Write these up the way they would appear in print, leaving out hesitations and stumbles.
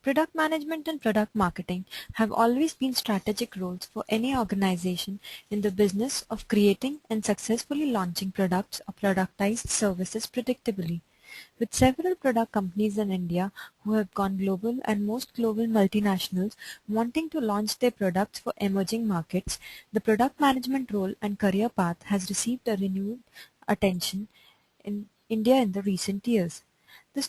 Product management and product marketing have always been strategic roles for any organization in the business of creating and successfully launching products or productized services predictably. With several product companies in India who have gone global and most global multinationals wanting to launch their products for emerging markets, the product management role and career path has received a renewed attention in India in the recent years.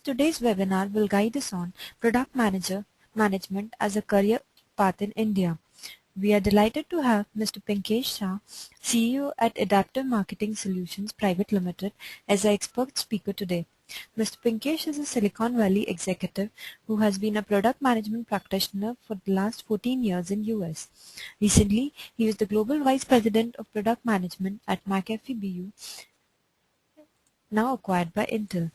Today's webinar will guide us on product manager management as a career path in India. We are delighted to have Mr. Pinkesh Shah, CEO at Adaptive Marketing Solutions Private Limited, as our expert speaker today. Mr. Pinkesh is a Silicon Valley executive who has been a product management practitioner for the last 14 years in US. Recently, he was the Global Vice President of Product Management at McAfee BU, now acquired by Intel.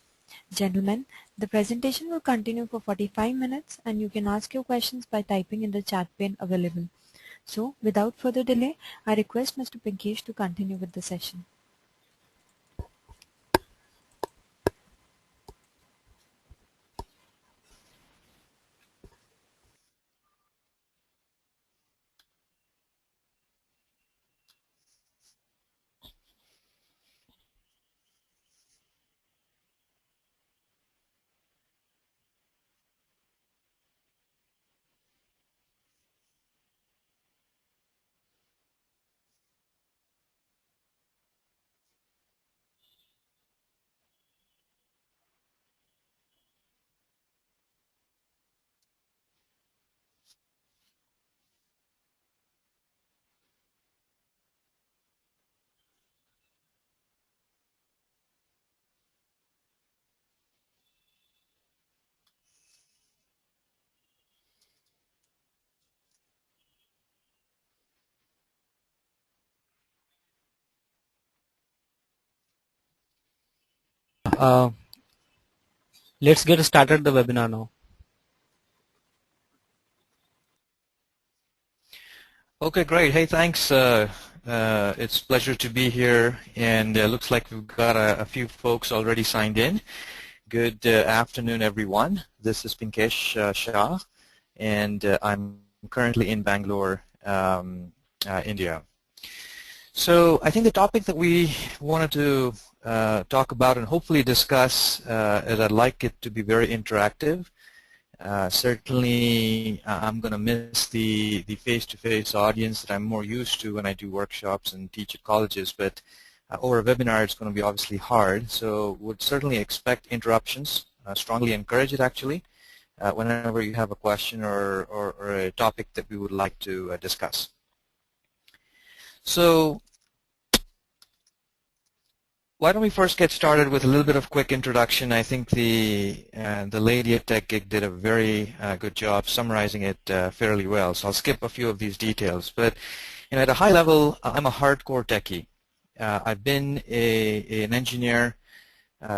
Gentlemen, the presentation will continue for 45 minutes and you can ask your questions by typing in the chat pane available. So, without further delay, I request Mr. Pinkesh to continue with the session. Uh, let's get started the webinar now. Okay, great. Hey, thanks. It's a pleasure to be here, and looks like we've got a few folks already signed in. Good afternoon, everyone. This is Pinkesh Shah, and I'm currently in Bangalore, India. So I think the topic that we wanted to talk about and hopefully discuss is I'd like it to be very interactive. Certainly, I'm going to miss the face-to-face audience that I'm more used to when I do workshops and teach at colleges, but over a webinar it's going to be obviously hard, so would certainly expect interruptions, strongly encourage it actually, whenever you have a question or a topic that we would like to discuss. So why don't we first get started with a little bit of quick introduction. I think the lady at Techgig did a very good job summarizing it fairly well, so I'll skip a few of these details. But at a high level, I'm a hardcore techie. I've been an engineer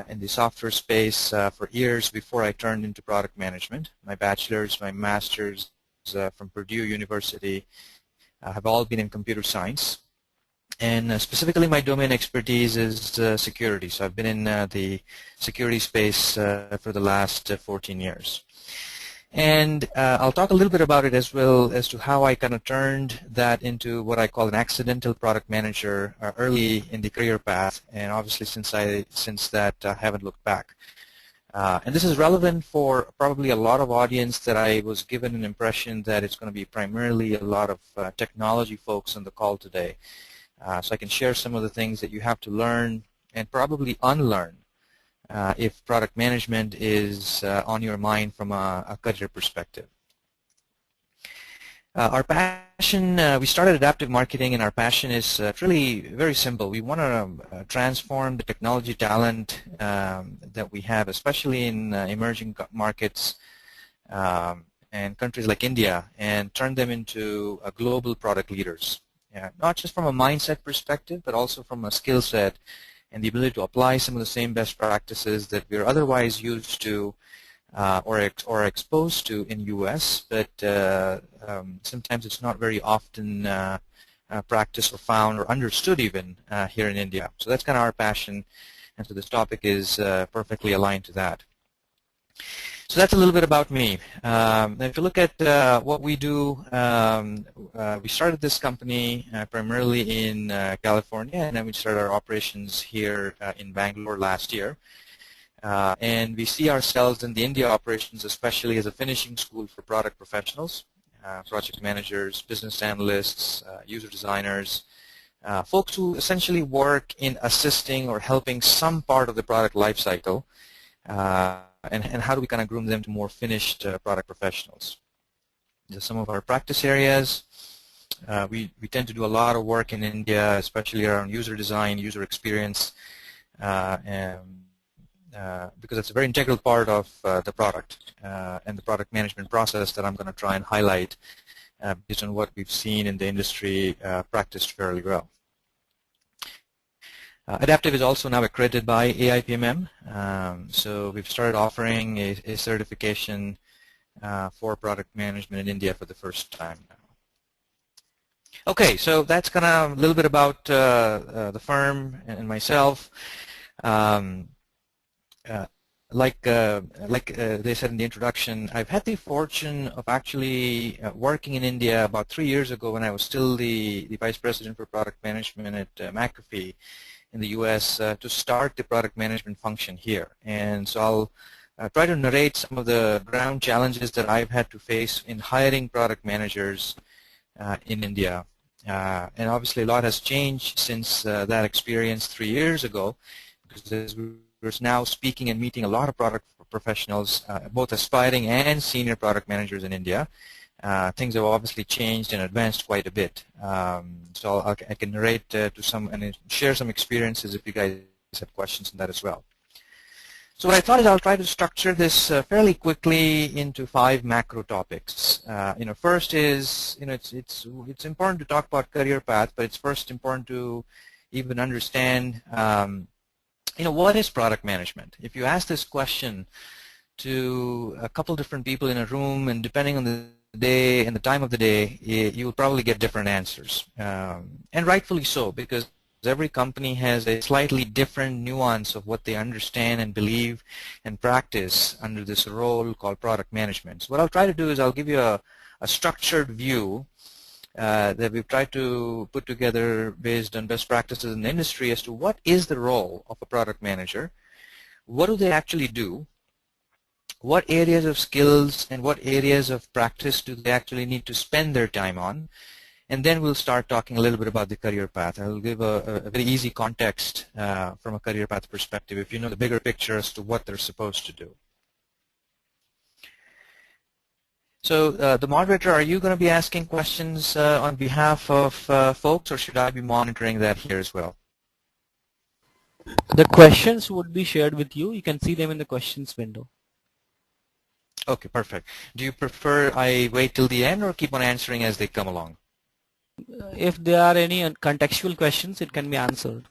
in the software space for years before I turned into product management. My bachelor's, my master's from Purdue University have all been in computer science. And specifically my domain expertise is security. So I've been in the security space for the last 14 years. And I'll talk a little bit about it as well as to how I kind of turned that into what I call an accidental product manager early in the career path. And obviously since that I haven't looked back. And this is relevant for probably a lot of audience that I was given an impression that it's going to be primarily a lot of technology folks on the call today. So I can share some of the things that you have to learn and probably unlearn if product management is on your mind from a career perspective. Our passion, we started Adaptive Marketing, and our passion is really very simple. We want to transform the technology talent that we have, especially in emerging markets and countries like India, and turn them into global product leaders. Not just from a mindset perspective, but also from a skill set and the ability to apply some of the same best practices that we're otherwise used to or exposed to in U.S., but sometimes it's not very often practiced or found or understood even here in India. So that's kind of our passion, and so this topic is perfectly aligned to that. So that's a little bit about me. If you look at what we do, we started this company primarily in California, and then we started our operations here in Bangalore last year. And we see ourselves in the India operations especially as a finishing school for product professionals, project managers, business analysts, user designers, folks who essentially work in assisting or helping some part of the product lifecycle, and how do we kind of groom them to more finished product professionals. Just some of our practice areas. We tend to do a lot of work in India, especially around user design, user experience, because it's a very integral part of the product and the product management process that I'm going to try and highlight based on what we've seen in the industry practiced fairly well. Adaptive is also now accredited by AIPMM, so we've started offering a certification for product management in India for the first time now. Okay, so that's kind of a little bit about the firm and myself. Like they said in the introduction, I've had the fortune of actually working in India about 3 years ago when I was still the Vice President for Product Management at McAfee in the U.S. To start the product management function here. And so I'll try to narrate some of the ground challenges that I've had to face in hiring product managers in India. And obviously a lot has changed since that experience 3 years ago, because as we're now speaking and meeting a lot of product professionals, both aspiring and senior product managers in India. Things have obviously changed and advanced quite a bit. So I can narrate to some and share some experiences if you guys have questions on that as well. So what I thought is I'll try to structure this fairly quickly into 5 macro topics. First is, it's important to talk about career path, but it's first important to even understand what is product management? If you ask this question to a couple different people in a room, and depending on the day and the time of the day, you will probably get different answers. And rightfully so, because every company has a slightly different nuance of what they understand and believe and practice under this role called product management. So what I'll try to do is I'll give you a structured view that we've tried to put together based on best practices in the industry as to what is the role of a product manager, what do they actually do, what areas of skills and what areas of practice do they actually need to spend their time on, and then we'll start talking a little bit about the career path. I'll give a very easy context from a career path perspective if you know the bigger picture as to what they're supposed to do. So the moderator, are you going to be asking questions on behalf of folks, or should I be monitoring that here as well? The questions would be shared with you. You can see them in the questions window. Okay, perfect. Do you prefer I wait till the end or keep on answering as they come along? If there are any contextual questions, it can be answered.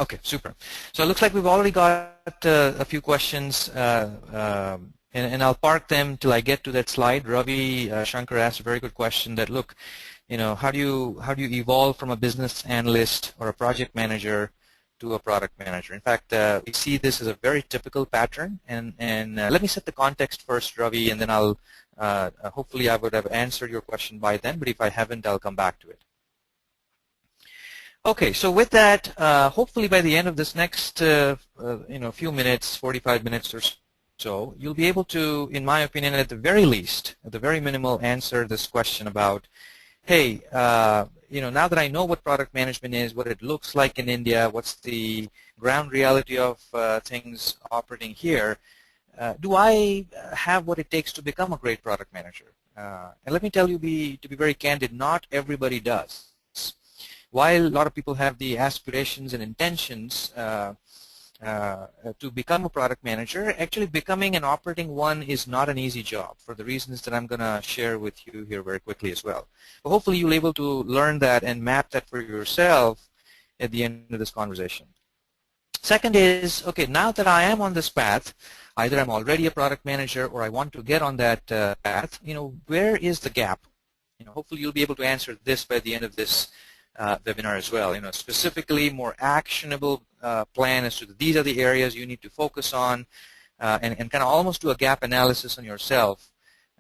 Okay, super. So it looks like we've already got a few questions, and I'll park them till I get to that slide. Ravi Shankar asked a very good question that, look, how do you evolve from a business analyst or a project manager to a product manager? In fact, we see this as a very typical pattern, and let me set the context first, Ravi, and then I'll hopefully I would have answered your question by then, but if I haven't, I'll come back to it. Okay, so with that, hopefully by the end of this next few minutes, 45 minutes or so, you'll be able to, in my opinion, at the very least, at the very minimal, answer this question about, hey, now that I know what product management is, what it looks like in India, what's the ground reality of things operating here, do I have what it takes to become a great product manager? And let me tell you, to be very candid, not everybody does. While a lot of people have the aspirations and intentions to become a product manager, actually becoming and operating one is not an easy job for the reasons that I'm going to share with you here very quickly as well. But hopefully you'll be able to learn that and map that for yourself at the end of this conversation. Second is, okay, now that I am on this path, either I'm already a product manager or I want to get on that path, where is the gap? Hopefully you'll be able to answer this by the end of this webinar as well. Specifically more actionable plan as to these are the areas you need to focus on and kind of almost do a gap analysis on yourself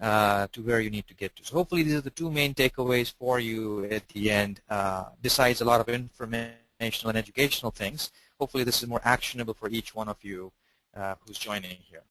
to where you need to get to. So hopefully these are the two main takeaways for you at the end, besides a lot of informational and educational things. Hopefully this is more actionable for each one of you who's joining here.